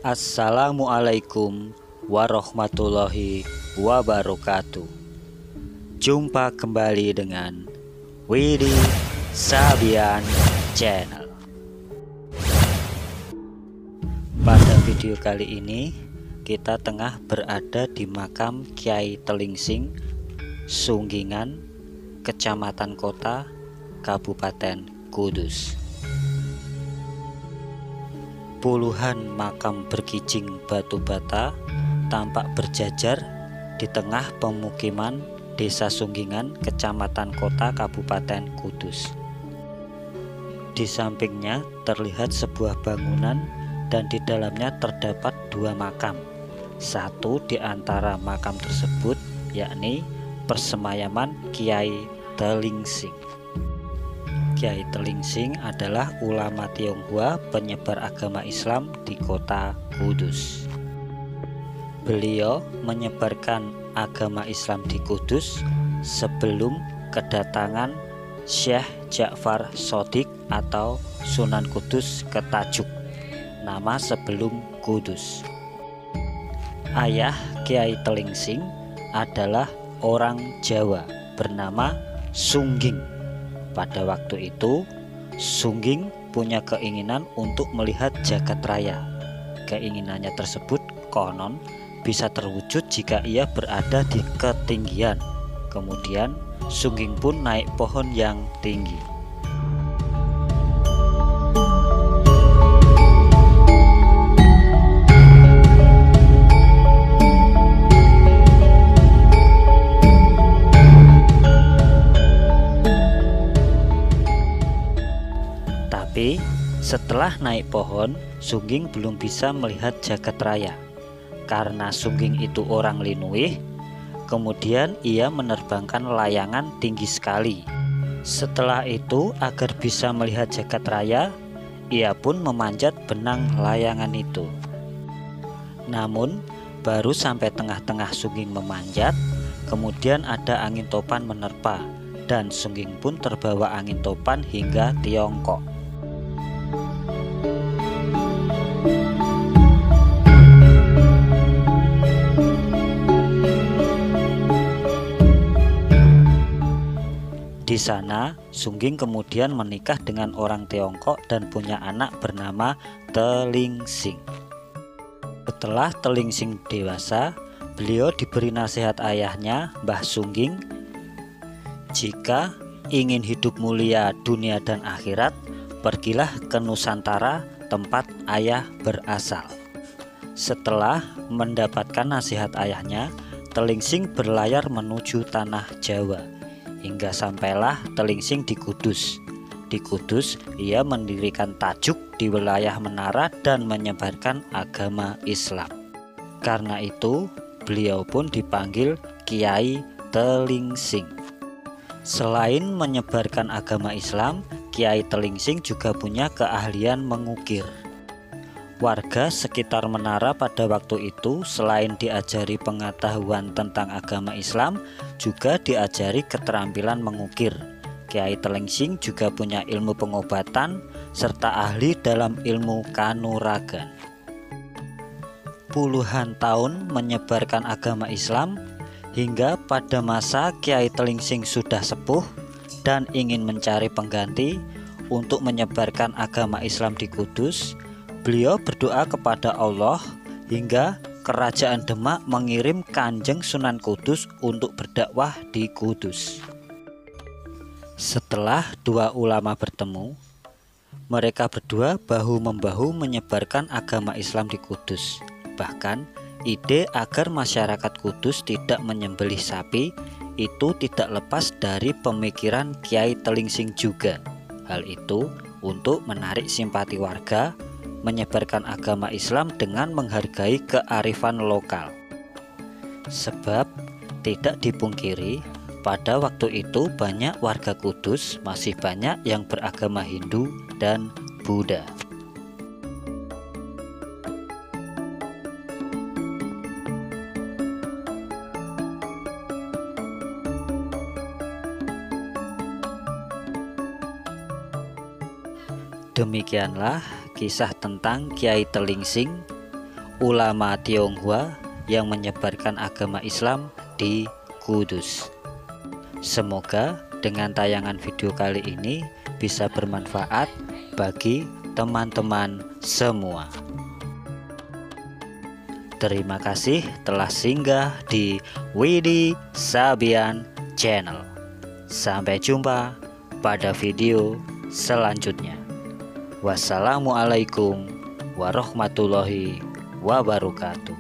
Assalamualaikum warahmatullahi wabarakatuh. Jumpa kembali dengan Widi Sabian Channel. Pada video kali ini kita tengah berada di makam Kyai Telingsing, Sunggingan, Kecamatan Kota, Kabupaten Kudus. Puluhan makam berkijing batu bata tampak berjajar di tengah pemukiman Desa Sunggingan, Kecamatan Kota, Kabupaten Kudus. Di sampingnya terlihat sebuah bangunan dan di dalamnya terdapat dua makam. Satu di antara makam tersebut yakni persemayaman Kyai Telingsing. Kyai Telingsing adalah ulama Tionghoa penyebar agama Islam di kota Kudus. Beliau menyebarkan agama Islam di Kudus sebelum kedatangan Syekh Ja'far Shodiq atau Sunan Kudus ke Tajuk, nama sebelum Kudus. Ayah Kyai Telingsing adalah orang Jawa bernama Sungging. Pada waktu itu, Sungging punya keinginan untuk melihat jagat raya. Keinginannya tersebut konon bisa terwujud jika ia berada di ketinggian. Kemudian, Sungging pun naik pohon yang tinggi. Tapi setelah naik pohon, Sungging belum bisa melihat jagat raya. Karena Sungging itu orang linuih, kemudian ia menerbangkan layangan tinggi sekali. Setelah itu, agar bisa melihat jagat raya, ia pun memanjat benang layangan itu. Namun, baru sampai tengah-tengah Sungging memanjat, kemudian ada angin topan menerpa, dan Sungging pun terbawa angin topan hingga Tiongkok. Di sana, Sungging kemudian menikah dengan orang Tiongkok dan punya anak bernama Telingsing. Setelah Telingsing dewasa, beliau diberi nasihat ayahnya, Mbah Sungging, jika ingin hidup mulia dunia dan akhirat, pergilah ke Nusantara, tempat ayah berasal. Setelah mendapatkan nasihat ayahnya, Telingsing berlayar menuju tanah Jawa. Hingga sampailah Telingsing di Kudus. Di Kudus, ia mendirikan tajuk di wilayah Menara dan menyebarkan agama Islam. Karena itu, beliau pun dipanggil Kyai Telingsing. Selain menyebarkan agama Islam, Kyai Telingsing juga punya keahlian mengukir. Warga sekitar Menara pada waktu itu selain diajari pengetahuan tentang agama Islam, juga diajari keterampilan mengukir. Kyai Telingsing juga punya ilmu pengobatan serta ahli dalam ilmu kanuragan. Puluhan tahun menyebarkan agama Islam, hingga pada masa Kyai Telingsing sudah sepuh dan ingin mencari pengganti untuk menyebarkan agama Islam di Kudus. Beliau berdoa kepada Allah hingga Kerajaan Demak mengirim Kanjeng Sunan Kudus untuk berdakwah di Kudus. Setelah dua ulama bertemu, mereka berdua bahu-membahu menyebarkan agama Islam di Kudus. Bahkan ide agar masyarakat Kudus tidak menyembelih sapi itu tidak lepas dari pemikiran Kyai Telingsing juga. Hal itu untuk menarik simpati warga, menyebarkan agama Islam dengan menghargai kearifan lokal. Sebab tidak dipungkiri, pada waktu itu banyak warga Kudus masih banyak yang beragama Hindu dan Buddha. Demikianlah kisah tentang Kyai Telingsing, ulama Tionghoa yang menyebarkan agama Islam di Kudus. Semoga dengan tayangan video kali ini bisa bermanfaat bagi teman-teman semua. Terima kasih telah singgah di Widi Sabian Channel. Sampai jumpa pada video selanjutnya. Wassalamualaikum warahmatullahi wabarakatuh.